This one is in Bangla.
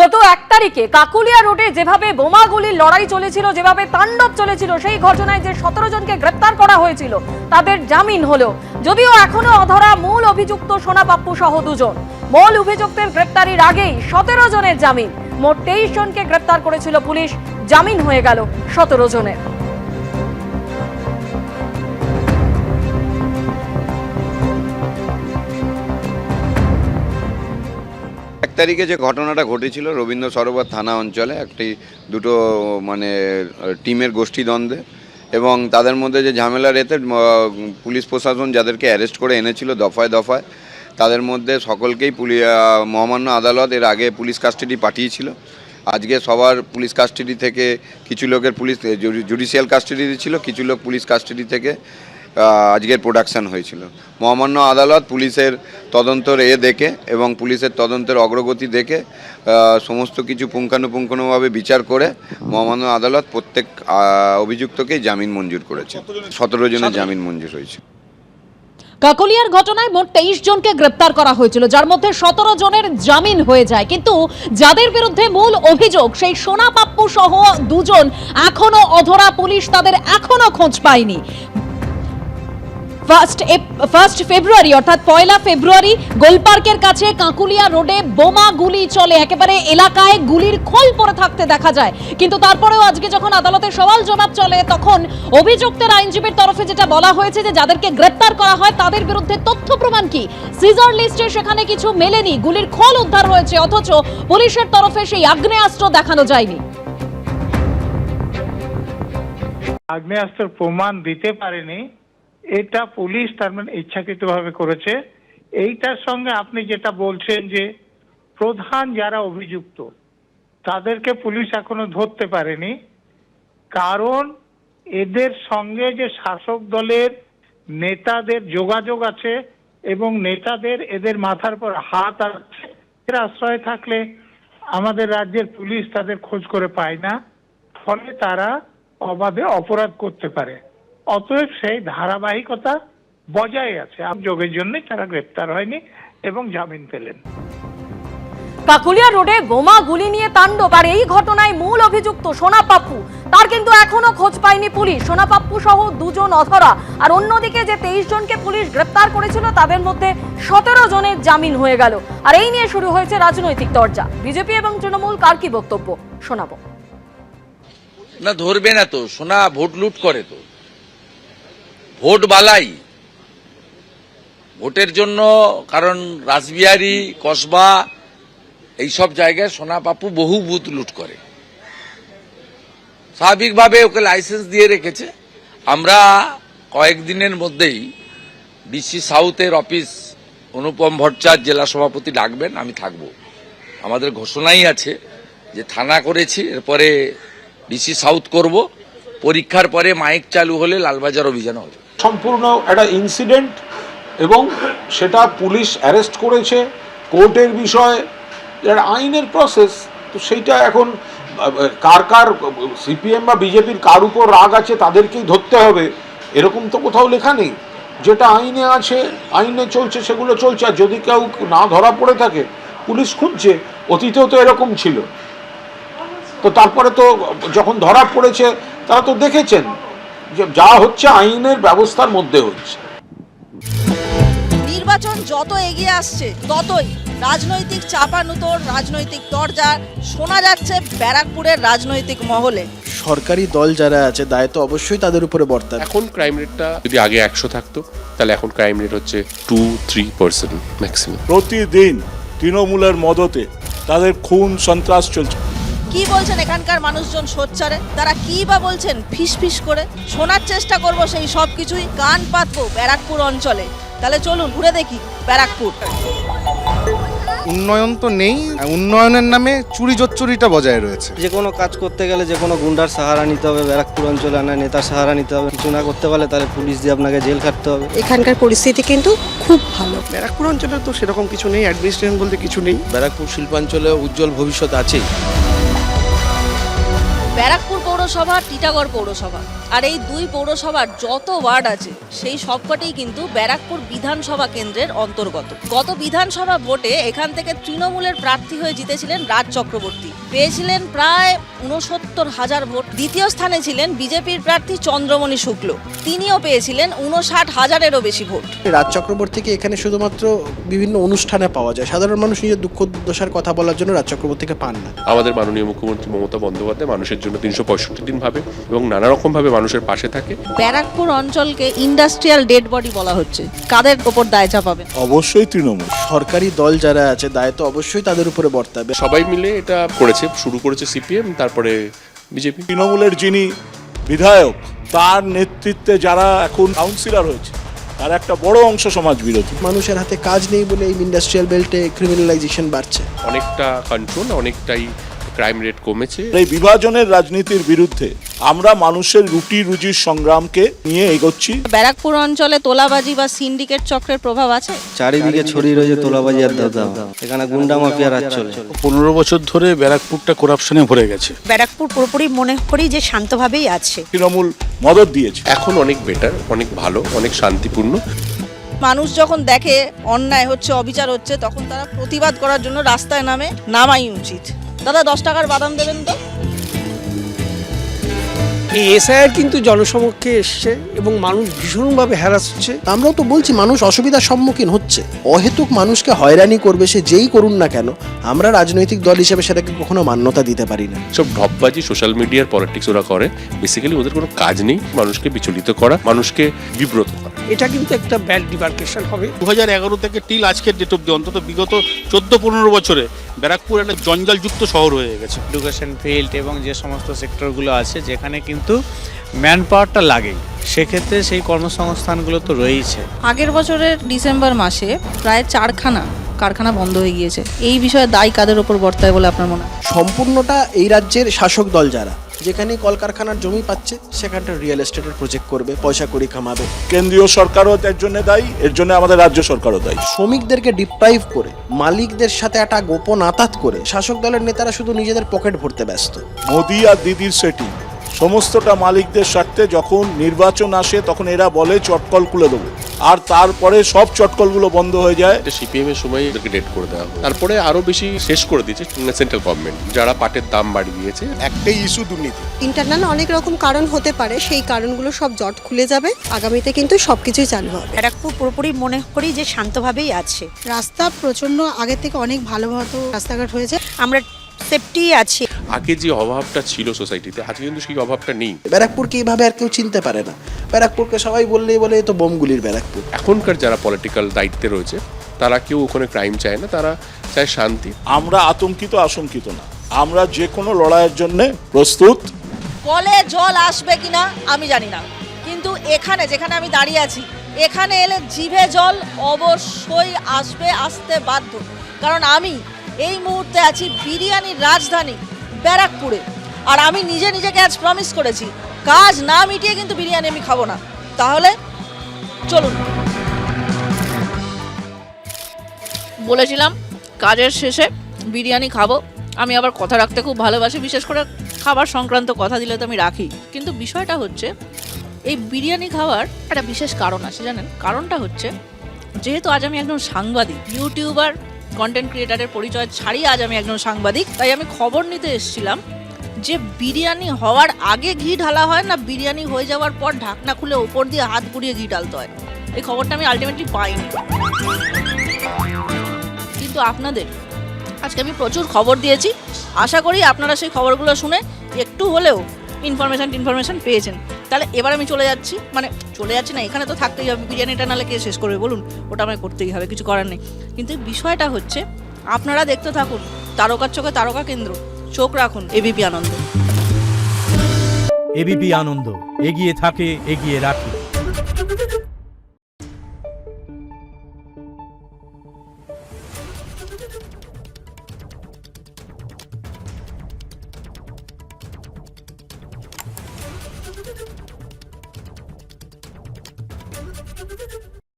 গত 1 তারিখে কাকুলিয়া রোডে যেভাবে বোমাগুলির লড়াই চলেছিল, যেভাবে তাণ্ডব চলেছিল, সেই ঘটনায় যে 17 জনকে গ্রেফতার করা হয়েছিল তাদের জামিন হলো। যদিও এখনো অধরা মূল অভিযুক্ত সোনা পাপ্পু সহ 2 জন। মূল অভিযুক্তের গ্রেফতারির আগেই 17 জনের জামিন। মোট 23 জনকে গ্রেফতার করেছিল পুলিশ, জামিন হয়ে গেল 17 জনের। তারিখে যে ঘটনাটা ঘটেছিল রবীন্দ্র সরোবর থানা অঞ্চলে দুটো টিমের গোষ্ঠী দ্বন্দ্বে, এবং তাদের মধ্যে যে ঝামেলার এতে পুলিশ প্রশাসন যাদেরকে অ্যারেস্ট করে এনেছিল দফায় দফায়, তাদের মধ্যে সকলকেই মহামান্য আদালত এর আগে পুলিশ কাস্টাডি পাঠিয়েছিল। আজকে সবার পুলিশ কাস্টাডি থেকে কিছু লোকের পুলিশ জুডিশিয়াল কাস্টাডি ছিল, কিছু লোক পুলিশ কাস্টাডি থেকে আজকের প্রোডাকশন হয়েছিল। মহামান্য আদালত পুলিশের তদন্তের দেখে এবং পুলিশের তদন্তের অগ্রগতি দেখে সমস্ত কিছু পুঙ্খানুপুঙ্খভাবে বিচার করে মহামান্য আদালত প্রত্যেক অভিযুক্তকেই জামিন মঞ্জুর করেছে। 17 জনের জামিন মঞ্জুর হয়েছে। কাকলিয়ার ঘটনায় মোট 23 জনকে গ্রেপ্তার করা হয়েছিল, যার মধ্যে 17 জনের জামিন হয়ে যায়। কিন্তু যাদের বিরুদ্ধে মূল অভিযোগ সেই সোনা পাপ্পু সহ 2 জন এখনো অধরা, পুলিশ তাদের এখনো খোঁজ পায়নি। 1 ফেব্রুয়ারি অর্থাৎ 1 ফেব্রুয়ারি গোলপার্কের কাছে কাকুলিয়া রোডে বোমা গুলি চলে, একেবারে এলাকায় গুলির খোল পড়ে থাকতে দেখা যায়। কিন্তু তারপরেও আজকে যখন আদালতে সওয়াল জবাব চলে, তখন অভিযুক্তের আইনজীবীর তরফে যেটা বলা হয়েছে যে যাদেরকে গ্রেপ্তার করা হয় তাদের বিরুদ্ধে তথ্য প্রমাণ কি, সিজার লিস্টে সেখানে কিছু মেলেনি, গুলির খোল উদ্ধার হয়েছে, অথচ পুলিশের তরফে সেই আগ্নেয়াস্ত্র দেখানো যায়নি। আগ্নেয়াস্ত্রের প্রমাণ দিতে পারেনি, এটা পুলিশ তার মানে ইচ্ছাকৃতভাবে করেছে। এইটার সঙ্গে আপনি যেটা বলছেন যে প্রধান যারা অভিযুক্ত তাদেরকে পুলিশ এখনো ধরতে পারেনি, কারণ এদের সঙ্গে যে শাসক দলের নেতাদের যোগাযোগ আছে এবং নেতাদের এদের মাথার পর হাত আছে। এর আশ্রয় থাকলে আমাদের রাজ্যের পুলিশ তাদের খোঁজ করে পায় না, ফলে তারা অবাধে অপরাধ করতে পারে। অতএব সেই ধারাবাহিকতা বজায় আছে, যোগের জন্য তারা গ্রেপ্তার হয়নি এবং জামিন পেলেন। কাকুলিয়া রোডে বোমা গুলি নিয়ে তাণ্ডব, আর এই ঘটনায় মূল অভিযুক্ত সোনা পাপ্পু, তার কিন্তু এখনো খোঁজ পায়নি পুলিশ। সোনা পাপ্পু সহ 2 জন অধরা, আর অন্যদিকে যে 23 জনকে পুলিশ গ্রেপ্তার করেছিল তাদের মধ্যে 17 জনের জামিন হয়ে গেল। আর এই নিয়ে শুরু হয়েছে রাজনৈতিক চর্চা। বিজেপি এবং তৃণমূল কার কি বক্তব্য শোনাবো। না, ধরবে না তো, সোনা ভোট লুট করে তো, ভোট বালাই ভোটের জন্য। কারণ রাসবিহারী, কসবা এইসব জায়গায় সোনা পাপ্পু বহু বুথ লুট করে, স্বাভাবিকভাবে ওকে লাইসেন্স দিয়ে রেখেছে। আমরা কয়েকদিনের মধ্যেই ডিসি সাউথের অফিস অনুপম ভট্টাচার্য জেলা সভাপতি ডাকবেন, আমি থাকব। আমাদের ঘোষণাই আছে যে থানা করেছি, এরপরে ডিসি সাউথ করব, পরীক্ষার পরে মাইক চালু হলে লালবাজার অভিযান হবে। সম্পূর্ণ একটা ইনসিডেন্ট, এবং সেটা পুলিশ অ্যারেস্ট করেছে, কোর্টের বিষয়, একটা আইনের প্রসেস। তো সেইটা এখন কার সিপিএম বা বিজেপির কার উপর রাগ আছে তাদেরকেই ধরতে হবে এরকম তো কোথাও লেখা নেই। যেটা আইনে আছে, আইনে চলছে, সেগুলো চলছে। আর যদি কেউ না ধরা পড়ে থাকে, পুলিশ খুঁজছে। অতীতেও তো এরকম ছিল। তো তারপরে তো যখন ধরা পড়েছে তারা তো দেখেছেন যে যা হচ্ছে আইনের ব্যবস্থার মধ্যে হচ্ছে। নির্বাচন যত এগিয়ে আসছে ততই রাজনৈতিক চাপানুতোর, রাজনৈতিক দরজা শোনা যাচ্ছে ব্যারাকপুরের রাজনৈতিক মহলে। সরকারি দল যারা আছে দায়িত্ব অবশ্যই তাদের উপরে বর্তায়। এখন ক্রাইম রেটটা যদি আগে 100 থাকতো, তাহলে এখন ক্রাইম রেট হচ্ছে 2-3% ম্যাক্সিমাম। প্রতিদিন তৃণমূলের মদতে তাদের খুন সন্ত্রাস চলছে। কি বলছেন এখানকার মানুষজন সোচ্চারে? তারা কি বা বলছেন ফিস ফিস করে? শোনার চেষ্টা করব সেই সব কিছুই, কান পাতবো ব্যারাকপুর অঞ্চলে। তাহলে চলুন ঘুরে দেখি ব্যারাকপুর। উন্নয়ন তো নেই, উন্নয়নের নামে চুরি জোচ্চুরিটা বজায় রয়েছে। যে কোনো কাজ করতে গেলে যে কোনো গুন্ডার সাহারা নিতে হবে, ব্যারাকপুর অঞ্চলে না নেতার সাহারা নিতে হবে। কিছু না করতে পারলে তাহলে পুলিশ দিয়ে আপনাকে জেল খাটতে হবে। এখানকার পরিস্থিতি কিন্তু খুব ভালো। ব্যারাকপুর অঞ্চলে তো সেরকম কিছু নেই, অ্যাডমিনিস্ট্রেশন বলতে কিছু নেই। ব্যারাকপুর শিল্পাঞ্চলে উজ্জ্বল ভবিষ্যৎ আছেই। ব্যারাকপুর পৌরসভা, টিটাগড় পৌরসভা, আর এই দুই পৌরসভার যত ওয়ার্ড আছে সেই সবকটাই কিন্তু ব্যারাকপুর বিধানসভা কেন্দ্রের অন্তর্গত। গত বিধানসভা ভোটে এখান থেকে তৃণমূলের প্রার্থী হয়ে জিতেছিলেন রাজ চক্রবর্তী, পেয়েছিলেন প্রায় 69,000 ভোট। দ্বিতীয় স্থানে ছিলেন বিজেপির প্রার্থী চন্দ্রমণি শুক্ল, তিনিও পেয়েছিলেন 59,000-এরও বেশি ভোট। রাজ চক্রবর্তীকে এখানে শুধুমাত্র বিভিন্ন অনুষ্ঠানে পাওয়া যায়, সাধারণ মানুষ নিজের দুঃখ দুর্দশার কথা বলার জন্য রাজ চক্রবর্তীকে পান না। আমাদের মাননীয় মুখ্যমন্ত্রী মমতা বন্দ্যোপাধ্যায় মানুষের জন্য 365 দিন ভাবে এবং নানা রকম ভাবে মানুষের পাশে থাকে। ব্যারাকপুর অঞ্চলকে ইন্ডাস্ট্রিয়াল ডেড বডি বলা হচ্ছে, কাদের ওপর দায় চাপাবেন? অবশ্যই তৃণমূল। সরকারি দল যারা আছে দায় তো অবশ্যই তাদের উপরে বর্তাবে। সবাই মিলে এটা করেছে, শুরু করেছে সিপিএম, তারপরে বিজেপি। তৃণমূলের যিনি বিধায়ক, তার নেতৃত্বে যারা এখন কাউন্সিলর হয়েছে, তার একটা বড় অংশ সমাজ বিরোধী। মানুষের হাতে কাজ নেই বলে এই ইন্ডাস্ট্রিয়াল বেল্টে ক্রিমিনালাইজেশন বাড়ছে। অনেকটা কন্ট্রোল, অনেকটাই ক্রাইম রেট কমেছে। এই বিভাজনের রাজনীতির বিরুদ্ধে আমরা মানুষের রুটি রুজির সংগ্রামকে নিয়ে এগোচ্ছি। ব্যারাকপুর অঞ্চলে তোলাবাজি বা সিন্ডিকেট চক্রের প্রভাব আছে? চারিদিকে ছড়িয়ে রয়েছে তোলাবাজি আর দাদা, এখানে গুন্ডা মাফিয়া রাজ চলে। 15 বছর ধরে ব্যারাকপুরটা করাপশনে ভরে গেছে। ব্যারাকপুর পুরোপুরি মনে করি যে শান্তভাবেই আছে। তৃণমূল মদত দিয়েছে। এখন অনেক বেটার, অনেক ভালো, অনেক শান্তিপূর্ণ। মানুষ যখন দেখে অন্যায় হচ্ছে, অবিচার হচ্ছে, তখন তারা প্রতিবাদ করার জন্য রাস্তায় নামাই উচিত। দাদা 10 টাকার বাদাম দেবেন তো? এই এসআইআর কিন্তু জনসমক্ষে এসছে এবং মানুষ ভীষণভাবে হ্যারাস হচ্ছে। আমরাও তো বলছি মানুষ অসুবিধার সম্মুখীন হচ্ছে, অহেতুক মানুষকে হয়রানি করবে সে যেই করুন না কেন, আমরা রাজনৈতিক দল হিসেবে সেটাকে কখনো মান্যতা দিতে পারি না। সব ঢপবাজি, সোশ্যাল মিডিয়ার পলিটিক্স ওরা করে, বেসিক্যালি ওদের কোনো কাজ নেই মানুষকে বিচলিত করা, মানুষকে বিব্রত করা। এটা কিন্তু একটা ব্যাড ডিমার্কেশন হবে। 2011 থেকে টিল আজকের ডেট অব্দি অন্তত বিগত 14-15 বছরে ব্যারাকপুর একটা জঞ্জালযুক্ত শহর হয়ে গেছে। এডুকেশন ফিল্ড এবং যে সমস্ত সেক্টরগুলো আছে যেখানে কিন্তু ম্যান পাওয়ারটা লাগেই, সেক্ষেত্রে সেই কর্মসংস্থানগুলো তো রয়েছে। আগের বছরের ডিসেম্বর মাসে প্রায় 4খানা কারখানা বন্ধ হয়ে গিয়েছে। এই বিষয়ে দায় কাদের ওপর বর্তায় বলে আপনার মনে হয়? সম্পূর্ণটা এই রাজ্যের শাসক দল যারা, যেখানে কলকারখানার জমি পাচ্ছে সেখানটা রিয়েল এস্টেটের প্রজেক্ট করবে, পয়সা কড়ি কামাবে। কেন্দ্রীয় সরকারও এর জন্য দায়ী, এর জন্য আমাদের রাজ্য সরকারও দায়ী। শ্রমিকদেরকে ডিপ্রাইভ করে, মালিকদের সাথে একটা গোপন আতাত করে শাসক দলের নেতারা শুধু নিজেদের পকেট ভরতে ব্যস্ত। মোদি আর দিদির সেটিং সমস্তটা মালিকদের স্বার্থে। যখন নির্বাচন আসে তখন এরা বলে চটকল খুলে দেবো, আর তারপরে সব চটকলগুলো বন্ধ হয়ে যায়। সিপিএম এর সময় এদেরকে ডেট করে দেওয়া হয়, তারপরে আরো বেশি শেষ করে দিয়েছে সেন্ট্রাল গভর্নমেন্ট, যারা পাটের দাম বাড়িয়ে দিয়েছে। একটাই ইস্যু দুর্নীতি। ইন্টারনাল অনেক রকম কারণ হতে পারে, সেই কারণগুলো সব জট খুলে যাবে, আগামীতে কিন্তু সবকিছুই চালু হবে। ব্যারাকপুর পুরোপুরি মনে করি যে শান্তভাবেই আছে। রাস্তা প্রচন্ড আগের থেকে অনেক ভালো রাস্তাঘাট হয়েছে, আমরা সেফটি আছে। আগে যে অভাবটা ছিল সোসাইটিতে, আজকে কিন্তু সেই অভাবটা নেই। ব্যারাকপুরকে এইভাবে আর কেউ চিনতে পারে না। ব্যারাকপুরকে সবাই বললেই বলে এ তো বোমগুলির ব্যারাকপুর। এখনকার যারা পলিটিক্যাল দায়িত্বে রয়েছে তারা কেউ ওখানে ক্রাইম চায় না, তারা চায় শান্তি। আমরা আতঙ্কিত আশঙ্কিত না, আমরা যে কোনো লড়াইয়ের জন্য প্রস্তুত। কলে জল আসবে কিনা আমি জানি না, কিন্তু এখানে যেখানে আমি দাঁড়িয়ে আছি, এখানে এলে জিভে জল অবশ্যই আসবে, আসতে বাধ্য। কারণ আমি এই মুহূর্তে আছি বিরিয়ানির রাজধানী ব্যারাকপুরে, আর আমি নিজেকে আজ প্রমিস করেছি কাজ না মিটিয়ে কিন্তু বিরিয়ানি আমি খাবো না। তাহলে চলুন, বলেছিলাম কাজের শেষে বিরিয়ানি খাবো। আমি আবার কথা রাখতে খুব ভালোবাসি, বিশেষ করে খাবার সংক্রান্ত কথা দিলে তো আমি রাখি। কিন্তু বিষয়টা হচ্ছে এই বিরিয়ানি খাওয়ার একটা বিশেষ কারণ আছে, জানেন? কারণটা হচ্ছে যেহেতু আজ আমি একজন সাংবাদিক, ইউটিউবার, কন্টেন্ট ক্রিয়েটারের পরিচয় ছাড়িয়ে আজ আমি একজন সাংবাদিক, তাই আমি খবর নিতে এসেছিলাম যে বিরিয়ানি হওয়ার আগে ঘি ঢালা হয় না বিরিয়ানি হয়ে যাওয়ার পর ঢাকনা খুলে ওপর দিয়ে হাত ঘুরিয়ে ঘি ঢালতে হয়। এই খবরটা আমি আলটিমেটলি পাইনি, কিন্তু আপনাদের আজকে আমি প্রচুর খবর দিয়েছি। আশা করি আপনারা সেই খবরগুলো শুনে একটু হলেও ইনফরমেশন পেয়েছেন। তাহলে এবার আমি চলে যাচ্ছি না, এখানে তো থাকতেই হবে, বিরিয়ানিটা নাহলে কে শেষ করবে বলুন, ওটা আমায় করতেই হবে, কিছু করার নেই। কিন্তু বিষয়টা হচ্ছে আপনারা দেখতে থাকুন তারকার চোখে তারকা কেন্দ্র, চোখ রাখুন এবিপি আনন্দ। এবিপি আনন্দ, এগিয়ে থাকে, এগিয়ে রাখে।